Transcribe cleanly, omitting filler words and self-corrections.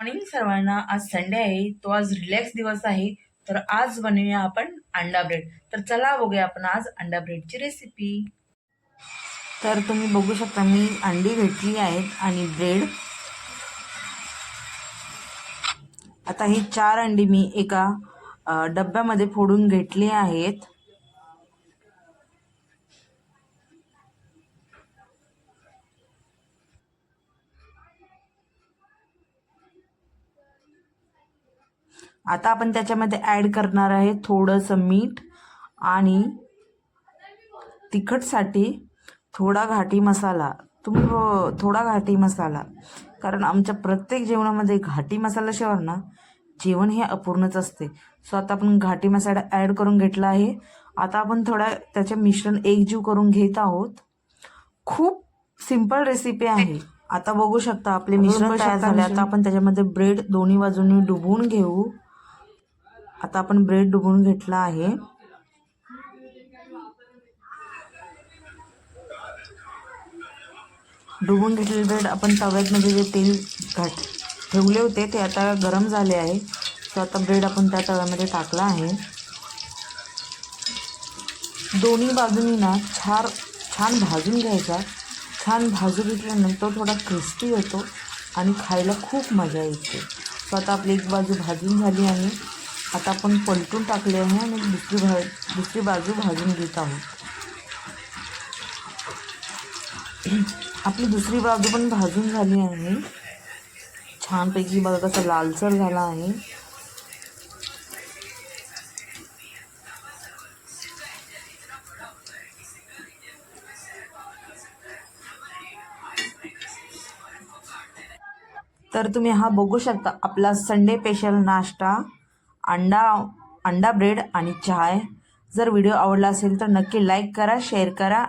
Morning सर्वांना. आज Sunday आहे, तो आज रिलॅक्स दिवस आहे. तर आज बनवूया आपण अंडा ब्रेड. तर चला बघूया आपण आज अंडा ब्रेडची रेसिपी. तर तुम्ही बघू शकता मी अंडी घेतली आहेत आणि ब्रेड. आता ही 4 अंडी मी एका डब्यामध्ये फोडून घेतली आहेत. आता आपण त्याच्यामध्ये ॲड करणार आहे थोडंसं मीठ आणि तिखटसाठी थोडा घाटी मसाला. तुम्ही थोडा घाटी मसाला, कारण आमच्या प्रत्येक जेवणामध्ये घाटी मसाल्याशिवाय ना जेवण हे अपूर्णच असते. सो आता आपण घाटी मसाला ॲड करून घेतला आहे. आता आपण थोडा त्याचे मिश्रण एकजीव करून घेत आहोत. खूप सिंपल रेसिपी आहे. आता बघू शकता आपले मिश्रण तयार झाले. आता आपण त्याच्यामध्ये ब्रेड दोन्ही बाजूंनी डुबवून घेऊ. आता आपण ब्रेड डुबवून घेतला आहे. डुबून घेतलेले ब्रेड आपण तव्यामध्ये जे तेल ठेवले होते ते आता गरम झाले आहे. सो आता ब्रेड आपण त्या तव्यामध्ये टाकला आहे. दोन्ही बाजूनी ना छान भाजून घ्यायचा. छान भाजून घेतल्यानंतर थोडा क्रिस्पी होतो आणि खायला खूप मजा येते. सो आता आपली एक बाजू भाजून झाली आहे. आता आपण पलटून टाकले आहे आणि दुसरी बाजू भाजून घेत आहोत. आपली दुसरी बाजू पण भाजून झाली आहे. छानपैकी बघा कसं लालसर झाला आहे. तर तुम्ही हा बघू शकता आपला संडे स्पेशल नाश्ता अंडा ब्रेड आणि चहा. जर व्हिडिओ आवडला असेल तर नक्की लाईक करा, शेअर करा.